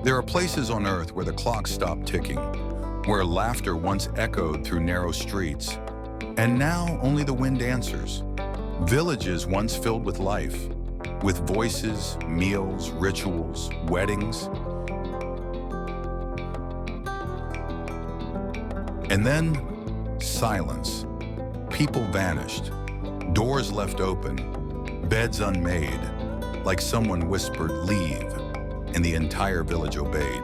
There are places on Earth where the clock stopped ticking, where laughter once echoed through narrow streets, and now only the wind answers. Villages once filled with life, with voices, meals, rituals, weddings. And then, silence. People vanished, doors left open, beds unmade, like someone whispered, "Leave," and the entire village obeyed.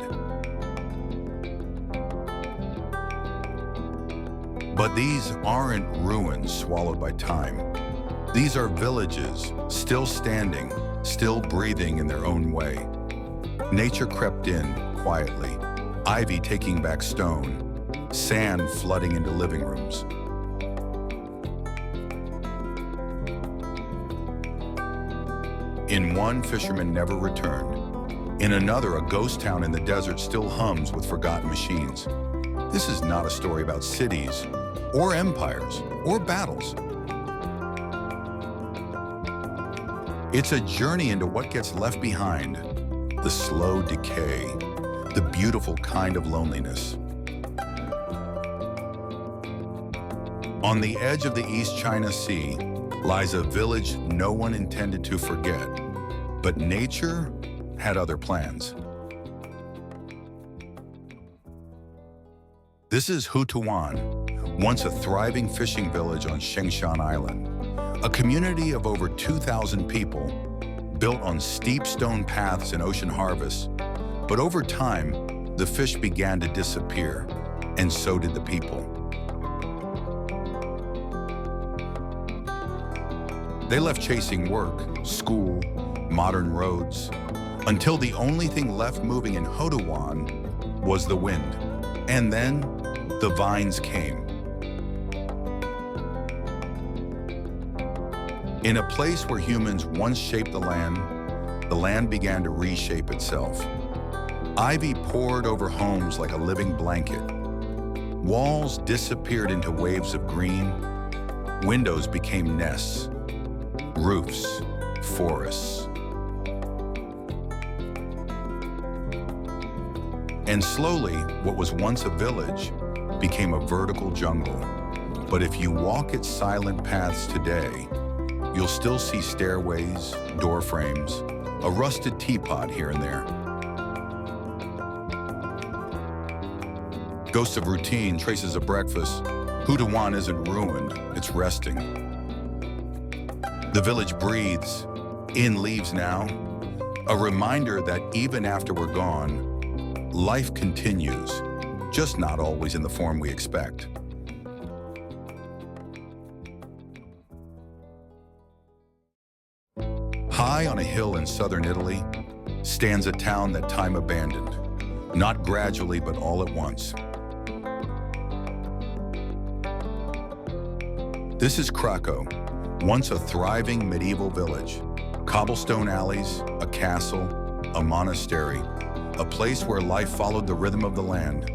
But these aren't ruins swallowed by time. These are villages, still standing, still breathing in their own way. Nature crept in quietly, ivy taking back stone, sand flooding into living rooms. In one, fishermen never returned. In another, a ghost town in the desert still hums with forgotten machines. This is not a story about cities, or empires, or battles. It's a journey into what gets left behind, the slow decay, the beautiful kind of loneliness. On the edge of the East China Sea lies a village no one intended to forget, but nature had other plans. This is Hutuan, once a thriving fishing village on Shengshan Island, a community of over 2,000 people built on steep stone paths and ocean harvests. But over time, the fish began to disappear, and so did the people. They left chasing work, school, modern roads, until the only thing left moving in Hutuan was the wind. And then the vines came. In a place where humans once shaped the land began to reshape itself. Ivy poured over homes like a living blanket. Walls disappeared into waves of green. Windows became nests. Roofs, forests. And slowly, what was once a village became a vertical jungle. But if you walk its silent paths today, you'll still see stairways, door frames, a rusted teapot here and there. Ghosts of routine, traces of breakfast. Hutuan isn't ruined, it's resting. The village breathes, in leaves now, a reminder that even after we're gone, life continues, just not always in the form we expect. High on a hill in southern Italy stands a town that time abandoned, not gradually but all at once. This is Krakow, once a thriving medieval village. Cobblestone alleys, a castle, a monastery, a place where life followed the rhythm of the land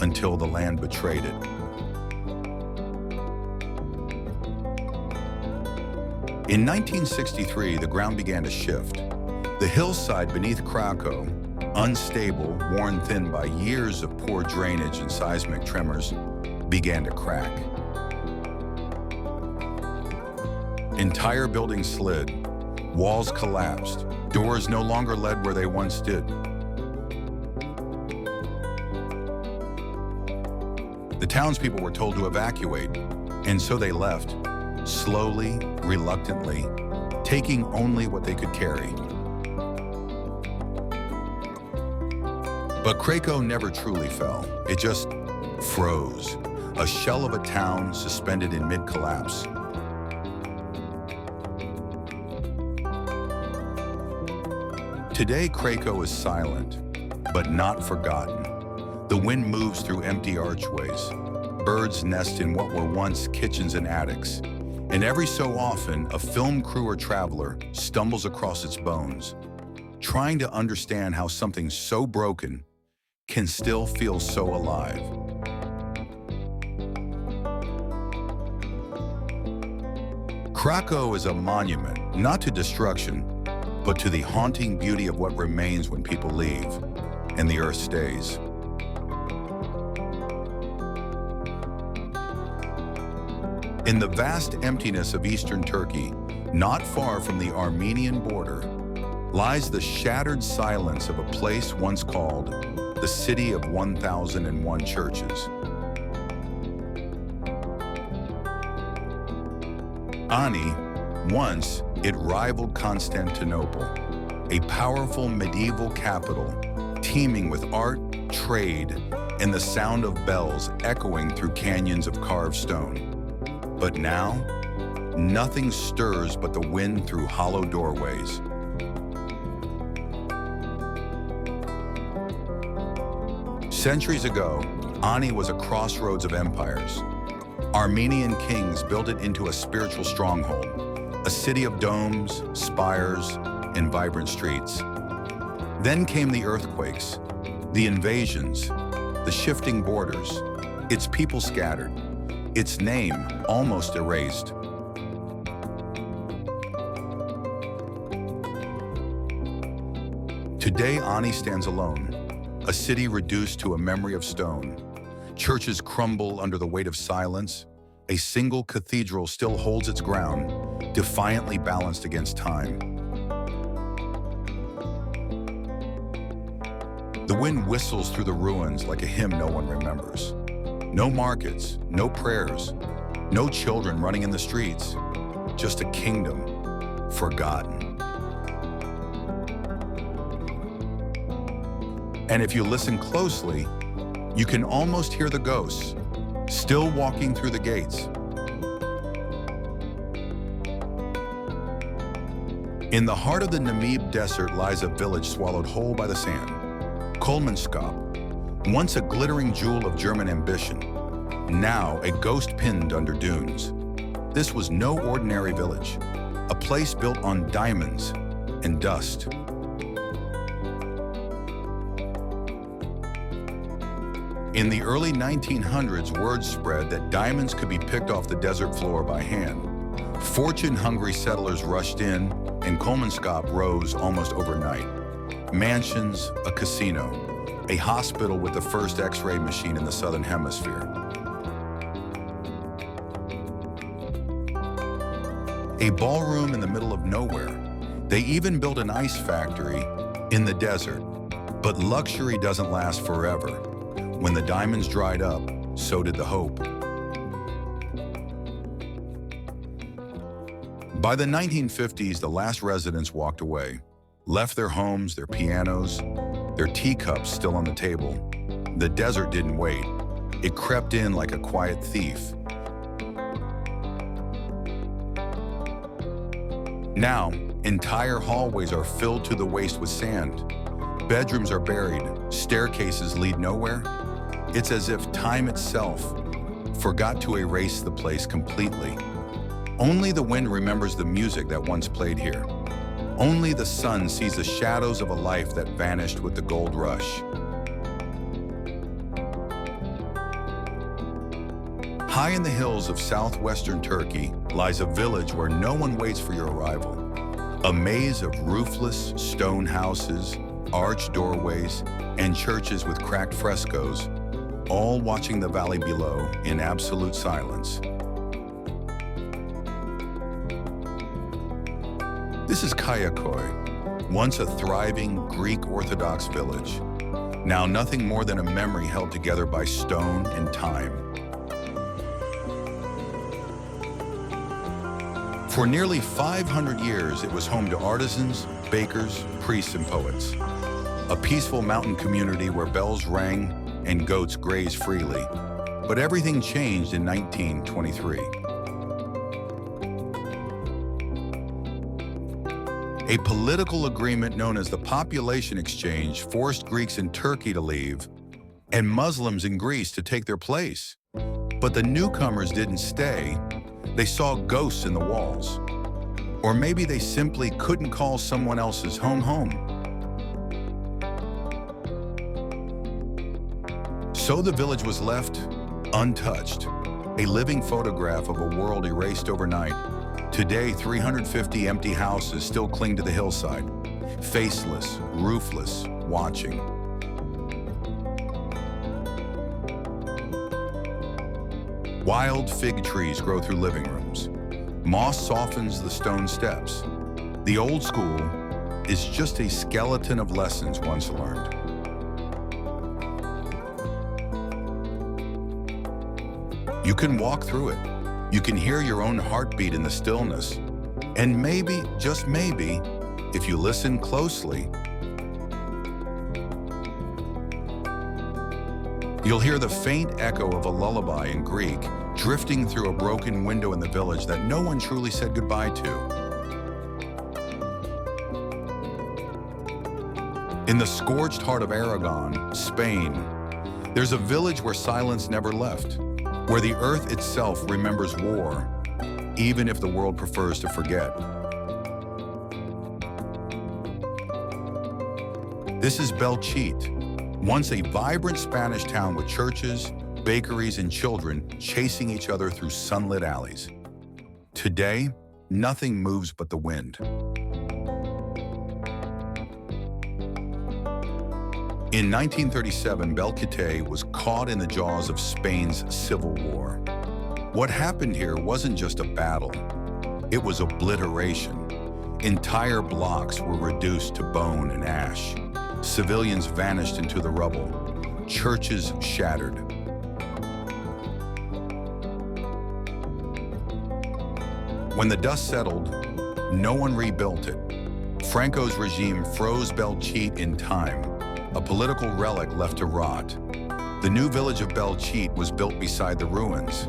until the land betrayed it. In 1963, the ground began to shift. The hillside beneath Krakow, unstable, worn thin by years of poor drainage and seismic tremors, began to crack. Entire buildings slid, walls collapsed, doors no longer led where they once did. The townspeople were told to evacuate, and so they left, slowly, reluctantly, taking only what they could carry. But Krakow never truly fell. It just froze, a shell of a town suspended in mid-collapse. Today, Krakow is silent, but not forgotten. The wind moves through empty archways. Birds nest in what were once kitchens and attics. And every so often, a film crew or traveler stumbles across its bones, trying to understand how something so broken can still feel so alive. Krakow is a monument, not to destruction, but to the haunting beauty of what remains when people leave. and the earth stays. In the vast emptiness of eastern Turkey, not far from the Armenian border, lies the shattered silence of a place once called the City of 1001 Churches. Ani, once it rivaled Constantinople, a powerful medieval capital teeming with art, trade, and the sound of bells echoing through canyons of carved stone. But now, nothing stirs but the wind through hollow doorways. Centuries ago, Ani was a crossroads of empires. Armenian kings built it into a spiritual stronghold, a city of domes, spires, and vibrant streets. Then came the earthquakes, the invasions, the shifting borders, its people scattered, its name almost erased. Today, Ani stands alone, a city reduced to a memory of stone. Churches crumble under the weight of silence. A single cathedral still holds its ground, defiantly balanced against time. The wind whistles through the ruins like a hymn no one remembers. No markets, no prayers, no children running in the streets, just a kingdom forgotten. And if you listen closely, you can almost hear the ghosts, still walking through the gates. In the heart of the Namib Desert lies a village swallowed whole by the sand. Kolmanskop, once a glittering jewel of German ambition, now a ghost pinned under dunes. This was no ordinary village, a place built on diamonds and dust. In the early 1900s, word spread that diamonds could be picked off the desert floor by hand. Fortune-hungry settlers rushed in, and Kolmanskop rose almost overnight. Mansions, a casino, a hospital with the first X-ray machine in the Southern Hemisphere. A ballroom in the middle of nowhere. They even built an ice factory in the desert. But luxury doesn't last forever. When the diamonds dried up, so did the hope. By the 1950s, the last residents walked away, left their homes, their pianos, their teacups still on the table. The desert didn't wait. It crept in like a quiet thief. Now, entire hallways are filled to the waist with sand. Bedrooms are buried, staircases lead nowhere. It's as if time itself forgot to erase the place completely. Only the wind remembers the music that once played here. Only the sun sees the shadows of a life that vanished with the gold rush. High in the hills of southwestern Turkey lies a village where no one waits for your arrival. A maze of roofless stone houses, arched doorways, and churches with cracked frescoes, all watching the valley below in absolute silence. This is Kayakoy, once a thriving Greek Orthodox village, now nothing more than a memory held together by stone and time. For nearly 500 years, it was home to artisans, bakers, priests, and poets. A peaceful mountain community where bells rang and goats grazed freely. But everything changed in 1923. A political agreement known as the Population Exchange forced Greeks in Turkey to leave and Muslims in Greece to take their place. But the newcomers didn't stay. They saw ghosts in the walls. Or maybe they simply couldn't call someone else's home home. So the village was left untouched, a living photograph of a world erased overnight. Today, 350 empty houses still cling to the hillside, faceless, roofless, watching. Wild fig trees grow through living rooms. Moss softens the stone steps. The old school is just a skeleton of lessons once learned. You can walk through it. You can hear your own heartbeat in the stillness. And maybe, just maybe, if you listen closely, you'll hear the faint echo of a lullaby in Greek drifting through a broken window in the village that no one truly said goodbye to. In the scorched heart of Aragon, Spain, there's a village where silence never left, where the earth itself remembers war, even if the world prefers to forget. This is Belchite, once a vibrant Spanish town with churches, bakeries, and children chasing each other through sunlit alleys. Today, nothing moves but the wind. In 1937, Belchite was caught in the jaws of Spain's civil war. What happened here wasn't just a battle, it was obliteration. Entire blocks were reduced to bone and ash. Civilians vanished into the rubble. Churches shattered. When the dust settled, no one rebuilt it. Franco's regime froze Belchite in time, a political relic left to rot. The new village of Belchite was built beside the ruins,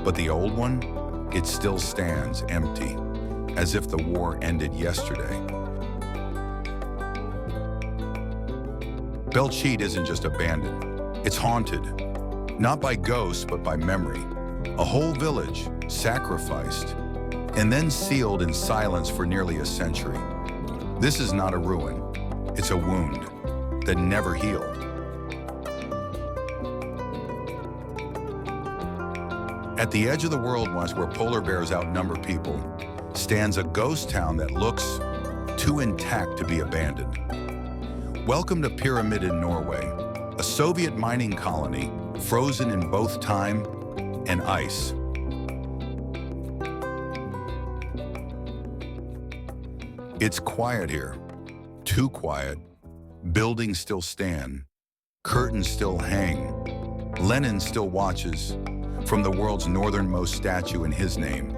but the old one, it still stands empty, as if the war ended yesterday. Belchite isn't just abandoned, it's haunted, not by ghosts, but by memory. A whole village sacrificed and then sealed in silence for nearly a century. This is not a ruin, it's a wound that never healed. At the edge of the world once, where polar bears outnumber people, stands a ghost town that looks too intact to be abandoned. Welcome to Pyramid in Norway, a Soviet mining colony frozen in both time and ice. It's quiet here, too quiet. Buildings still stand, curtains still hang, Lenin still watches from the world's northernmost statue in his name.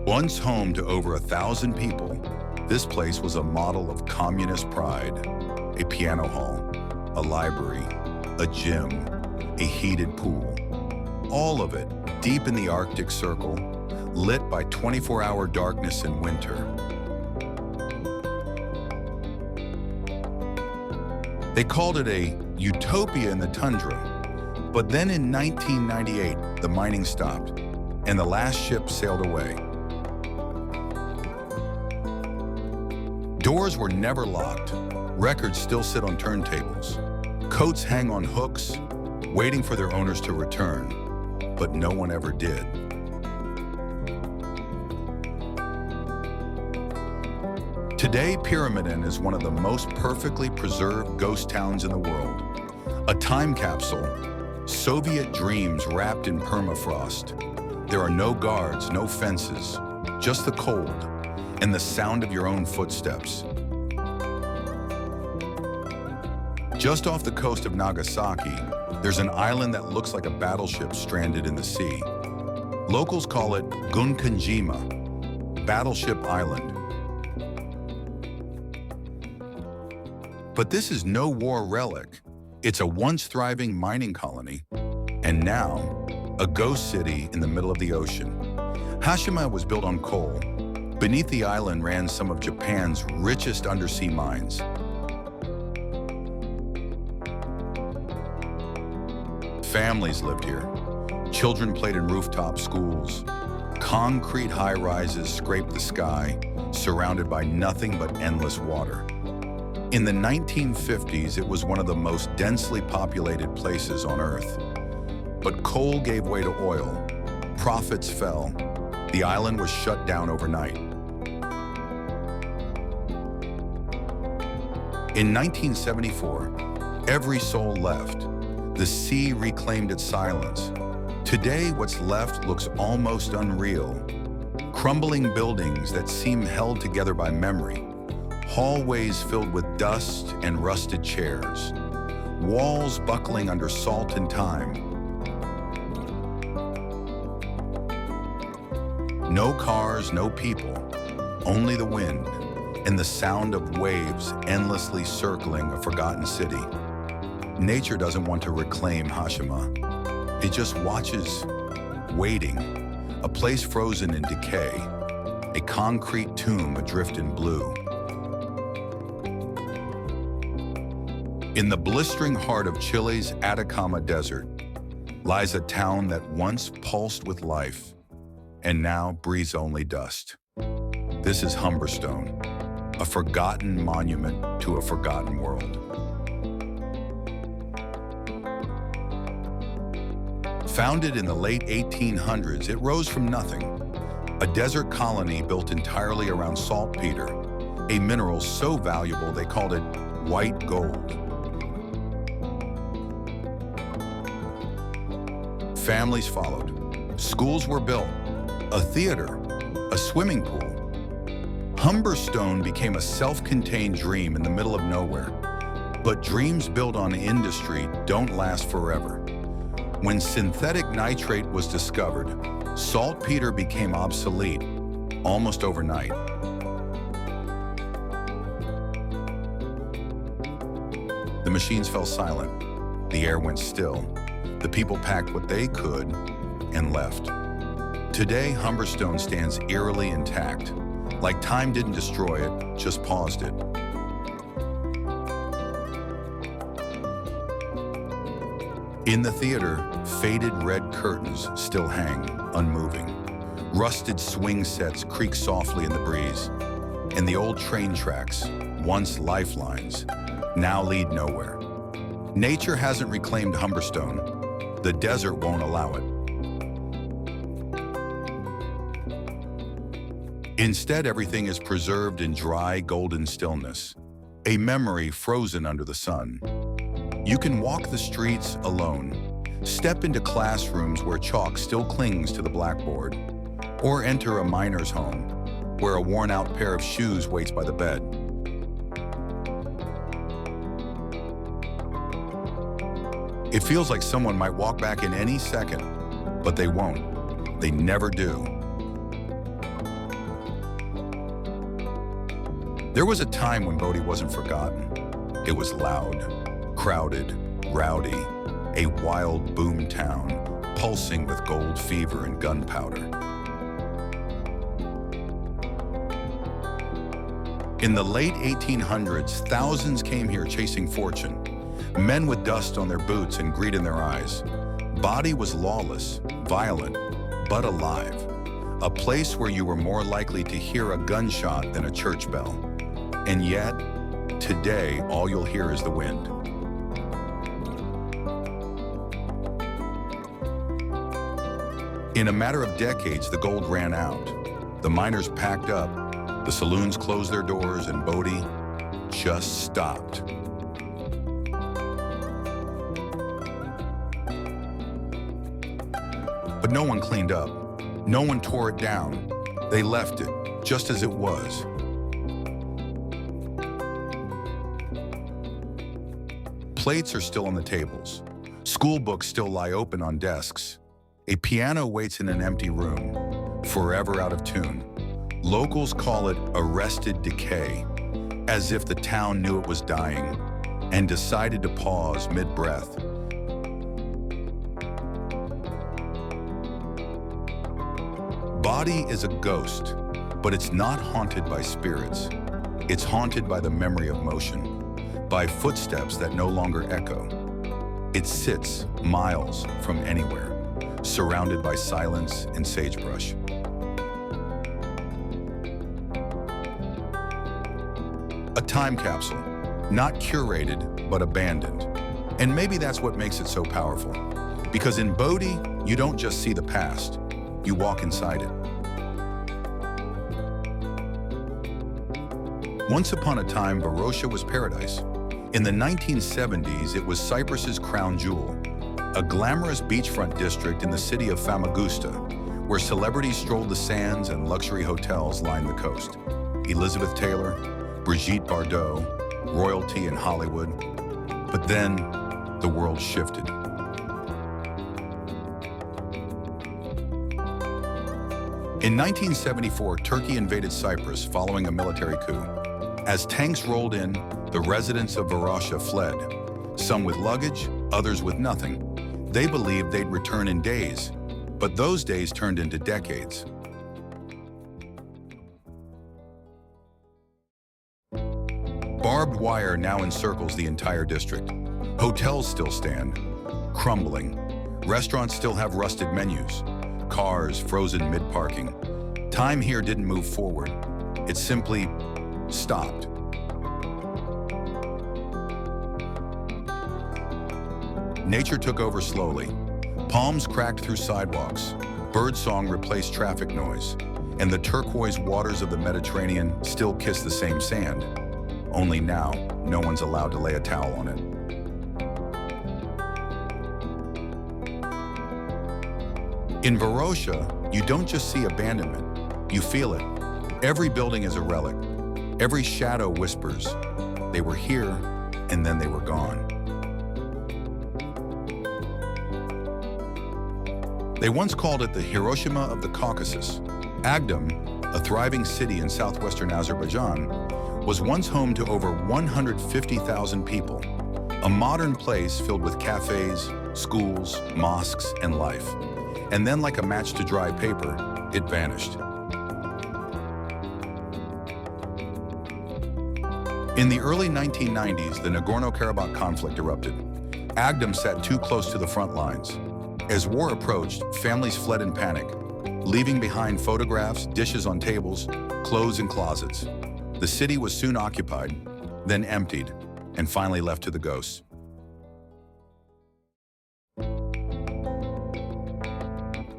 Once home to over 1,000 people, this place was a model of communist pride. A piano hall, a library, a gym, a heated pool. All of it deep in the Arctic Circle, lit by 24-hour darkness in winter. They called it a utopia in the tundra, but then in 1998, the mining stopped and the last ship sailed away. Doors were never locked, records still sit on turntables, coats hang on hooks, waiting for their owners to return, but no one ever did. Today, Pyramiden is one of the most perfectly preserved ghost towns in the world. A time capsule, Soviet dreams wrapped in permafrost. There are no guards, no fences, just the cold and the sound of your own footsteps. Just off the coast of Nagasaki, there's an island that looks like a battleship stranded in the sea. Locals call it Gunkanjima, Battleship Island. But this is no war relic. It's a once thriving mining colony, and now a ghost city in the middle of the ocean. Hashima was built on coal. Beneath the island ran some of Japan's richest undersea mines. Families lived here. Children played in rooftop schools. Concrete high-rises scraped the sky, surrounded by nothing but endless water. In the 1950s, it was one of the most densely populated places on Earth. But coal gave way to oil, profits fell, the island was shut down overnight. In 1974, Every soul left. The sea reclaimed its silence. Today, what's left looks almost unreal. Crumbling buildings that seem held together by memory. Hallways filled with dust and rusted chairs. Walls buckling under salt and time. No cars, no people, only the wind and the sound of waves endlessly circling a forgotten city. Nature doesn't want to reclaim Hashima. It just watches, waiting, a place frozen in decay, a concrete tomb adrift in blue. In the blistering heart of Chile's Atacama Desert lies a town that once pulsed with life and now breathes only dust. This is Humberstone, a forgotten monument to a forgotten world. Founded in the late 1800s, it rose from nothing. A desert colony built entirely around saltpeter, a mineral so valuable they called it white gold. Families followed. Schools were built. A theater, a swimming pool. Humberstone became a self-contained dream in the middle of nowhere. But dreams built on industry don't last forever. When synthetic nitrate was discovered, saltpeter became obsolete almost overnight. The machines fell silent. The air went still. The people packed what they could and left. Today, Humberstone stands eerily intact, like time didn't destroy it, just paused it. In the theater, faded red curtains still hang, unmoving. Rusted swing sets creak softly in the breeze. And the old train tracks, once lifelines, now lead nowhere. Nature hasn't reclaimed Humberstone. The desert won't allow it. Instead, everything is preserved in dry, golden stillness, a memory frozen under the sun. You can walk the streets alone, step into classrooms where chalk still clings to the blackboard, or enter a miner's home where a worn-out pair of shoes waits by the bed. It feels like someone might walk back in any second, but they won't. They never do. There was a time when Bodie wasn't forgotten. It was loud, crowded, rowdy, a wild boom town, pulsing with gold fever and gunpowder. In the late 1800s, thousands came here chasing fortune. Men with dust on their boots and greed in their eyes. Bodie was lawless, violent, but alive. A place where you were more likely to hear a gunshot than a church bell. And yet, today, all you'll hear is the wind. In a matter of decades, the gold ran out. The miners packed up, the saloons closed their doors, and Bodie just stopped. But no one cleaned up. No one tore it down. They left it just as it was. Plates are still on the tables. School books still lie open on desks. A piano waits in an empty room, forever out of tune. Locals call it arrested decay, as if the town knew it was dying and decided to pause mid-breath. Bodie is a ghost, but it's not haunted by spirits. It's haunted by the memory of motion, by footsteps that no longer echo. It sits miles from anywhere, surrounded by silence and sagebrush. A time capsule, not curated, but abandoned. And maybe that's what makes it so powerful. Because in Bodie, you don't just see the past, you walk inside it. Once upon a time, Varosha was paradise. In the 1970s, it was Cyprus's crown jewel, a glamorous beachfront district in the city of Famagusta, where celebrities strolled the sands and luxury hotels lined the coast. Elizabeth Taylor, Brigitte Bardot, royalty in Hollywood. But then, the world shifted. In 1974, Turkey invaded Cyprus following a military coup. As tanks rolled in, the residents of Varosha fled, some with luggage, others with nothing. They believed they'd return in days, but those days turned into decades. Barbed wire now encircles the entire district. Hotels still stand, crumbling. Restaurants still have rusted menus. Cars frozen mid-parking. Time here didn't move forward. It simply stopped. Nature took over slowly. Palms cracked through sidewalks. Birdsong replaced traffic noise. And the turquoise waters of the Mediterranean still kiss the same sand. Only now, no one's allowed to lay a towel on it. In Varosha, you don't just see abandonment, you feel it. Every building is a relic. Every shadow whispers, they were here, and then they were gone. They once called it the Hiroshima of the Caucasus. Agdam, a thriving city in southwestern Azerbaijan, was once home to over 150,000 people. A modern place filled with cafes, schools, mosques, and life. And then, like a match to dry paper, it vanished. In the early 1990s, the Nagorno-Karabakh conflict erupted. Agdam sat too close to the front lines. As war approached, families fled in panic, leaving behind photographs, dishes on tables, clothes in closets. The city was soon occupied, then emptied, and finally left to the ghosts.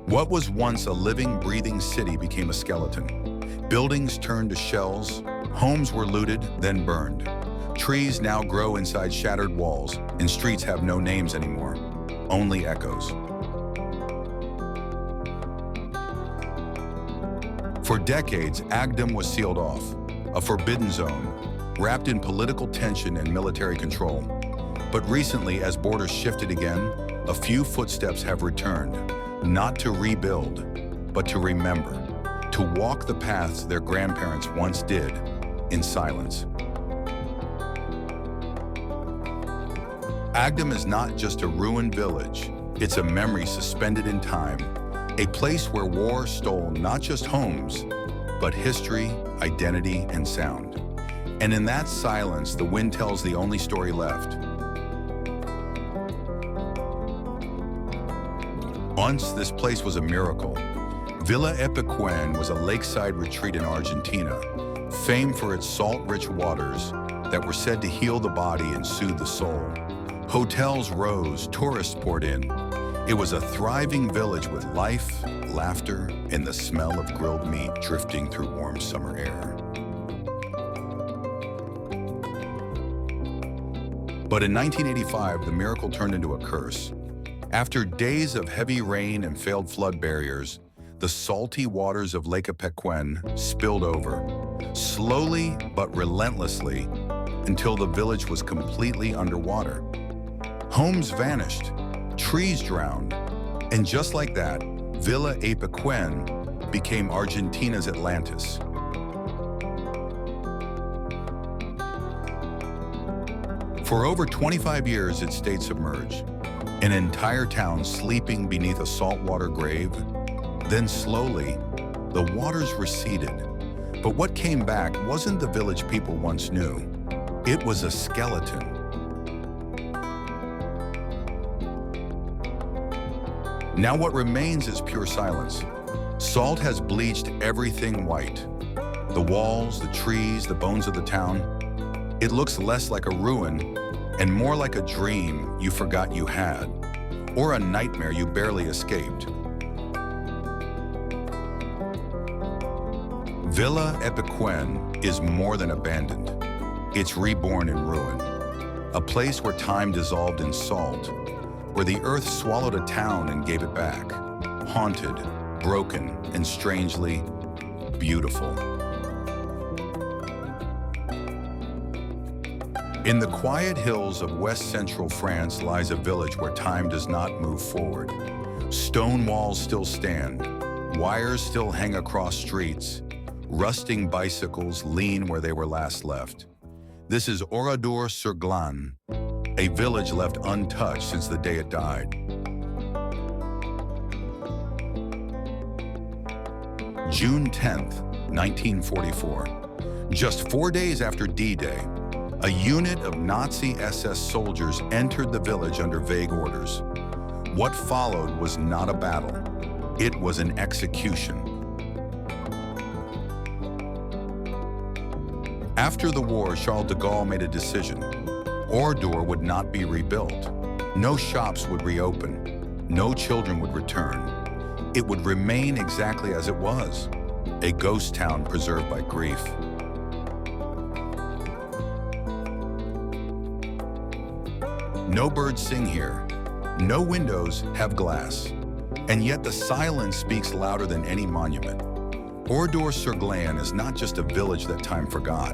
What was once a living, breathing city became a skeleton. Buildings turned to shells, homes were looted, then burned. Trees now grow inside shattered walls, and streets have no names anymore, only echoes. For decades, Agdam was sealed off, a forbidden zone, wrapped in political tension and military control. But recently, as borders shifted again, a few footsteps have returned. Not to rebuild, but to remember, to walk the paths their grandparents once did, in silence. Agdam is not just a ruined village, it's a memory suspended in time, a place where war stole not just homes, but history, identity, and sound. And in that silence, the wind tells the only story left. Once, this place was a miracle. Villa Epecuén was a lakeside retreat in Argentina, famed for its salt-rich waters that were said to heal the body and soothe the soul. Hotels rose, tourists poured in. It was a thriving village with life, laughter, and the smell of grilled meat drifting through warm summer air. But in 1985, the miracle turned into a curse. After days of heavy rain and failed flood barriers, the salty waters of Lake Epecuén spilled over, slowly but relentlessly, until the village was completely underwater. Homes vanished, trees drowned, and just like that, Villa Epecuén became Argentina's Atlantis. For over 25 years, it stayed submerged. An entire town sleeping beneath a saltwater grave. Then slowly, the waters receded. But what came back wasn't the village people once knew. It was a skeleton. Now what remains is pure silence. Salt has bleached everything white. The walls, the trees, the bones of the town. It looks less like a ruin and more like a dream you forgot you had, or a nightmare you barely escaped. Villa Epecuén is more than abandoned. It's reborn in ruin. a place where time dissolved in salt, where the earth swallowed a town and gave it back, haunted, broken, and strangely beautiful. In the quiet hills of west-central France lies a village where time does not move forward. Stone walls still stand, wires still hang across streets, rusting bicycles lean where they were last left. This is Oradour-sur-Glane, a village left untouched since the day it died. June 10th, 1944. Just 4 days after D-Day, a unit of Nazi SS soldiers entered the village under vague orders. What followed was not a battle. It was an execution. After the war, Charles de Gaulle made a decision. Oradour would not be rebuilt. No shops would reopen. No children would return. It would remain exactly as it was, a ghost town preserved by grief. No birds sing here. No windows have glass. And yet the silence speaks louder than any monument. Oradour-sur-Glane is not just a village that time forgot.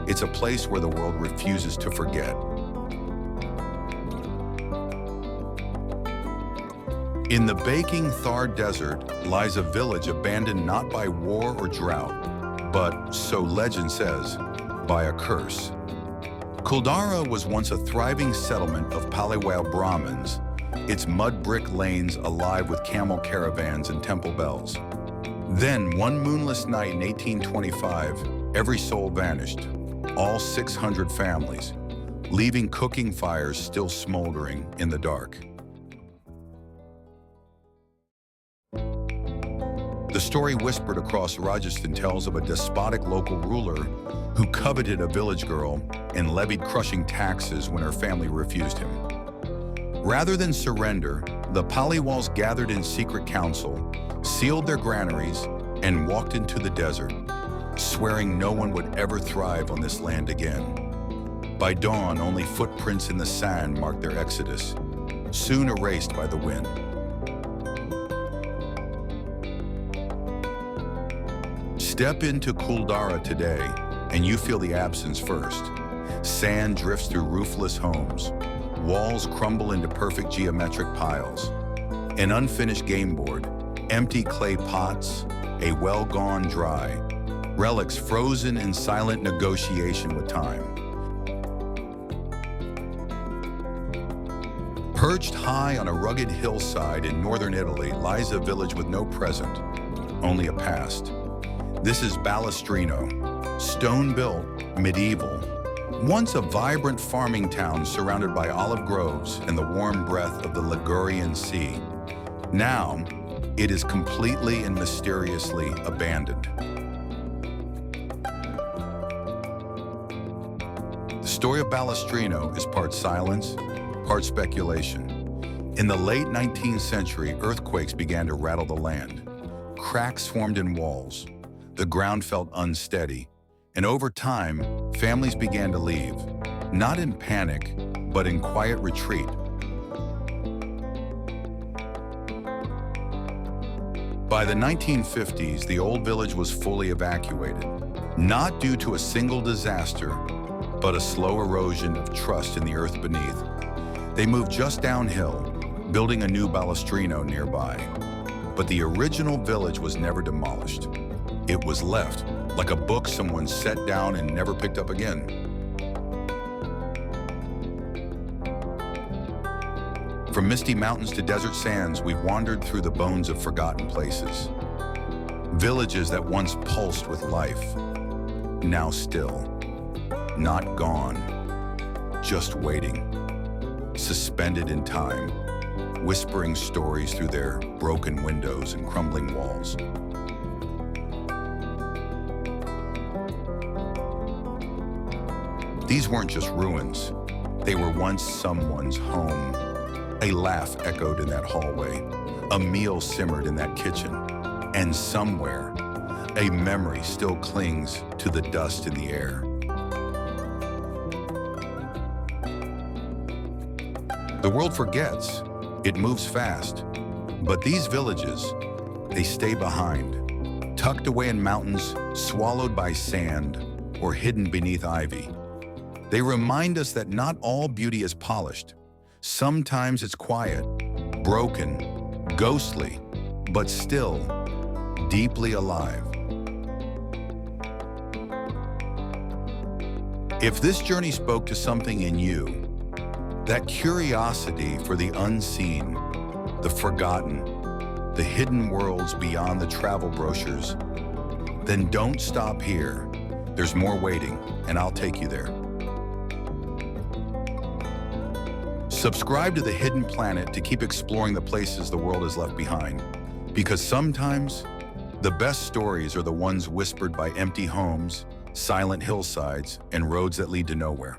It's a place where the world refuses to forget. In the baking Thar desert lies a village abandoned not by war or drought, but, so legend says, by a curse. Kuldara was once a thriving settlement of Paliwal Brahmins, its mud brick lanes alive with camel caravans and temple bells. Then, one moonless night in 1825, every soul vanished, all 600 families, leaving cooking fires still smoldering in the dark. The story whispered across Rajasthan tells of a despotic local ruler who coveted a village girl and levied crushing taxes when her family refused him. Rather than surrender, the Paliwals gathered in secret council, sealed their granaries, and walked into the desert, swearing no one would ever thrive on this land again. By dawn, only footprints in the sand marked their exodus, soon erased by the wind. Step into Kuldara today, and you feel the absence first. Sand drifts through roofless homes. Walls crumble into perfect geometric piles. An unfinished game board, empty clay pots, a well gone dry. Relics frozen in silent negotiation with time. Perched high on a rugged hillside in northern Italy lies a village with no present, only a past. This is Ballestrino, stone-built, medieval. Once a vibrant farming town surrounded by olive groves and the warm breath of the Ligurian Sea. Now, it is completely and mysteriously abandoned. The story of Ballestrino is part silence, part speculation. In the late 19th century, earthquakes began to rattle the land. Cracks formed in walls. The ground felt unsteady, and over time, families began to leave, not in panic, but in quiet retreat. By the 1950s, the old village was fully evacuated, not due to a single disaster, but a slow erosion of trust in the earth beneath. They moved just downhill, building a new Ballestrino nearby. But the original village was never demolished. It was left, like a book someone set down and never picked up again. From misty mountains to desert sands, we wandered through the bones of forgotten places. Villages that once pulsed with life, now still. Not gone, just waiting. Suspended in time, whispering stories through their broken windows and crumbling walls. These weren't just ruins. They were once someone's home. A laugh echoed in that hallway. A meal simmered in that kitchen. And somewhere, a memory still clings to the dust in the air. The world forgets. It moves fast. But these villages, they stay behind, tucked away in mountains, swallowed by sand, or hidden beneath ivy. They remind us that not all beauty is polished. Sometimes it's quiet, broken, ghostly, but still deeply alive. If this journey spoke to something in you, that curiosity for the unseen, the forgotten, the hidden worlds beyond the travel brochures, then don't stop here. There's more waiting, and I'll take you there. Subscribe to The Hidden Planet to keep exploring the places the world has left behind. Because sometimes, the best stories are the ones whispered by empty homes, silent hillsides, and roads that lead to nowhere.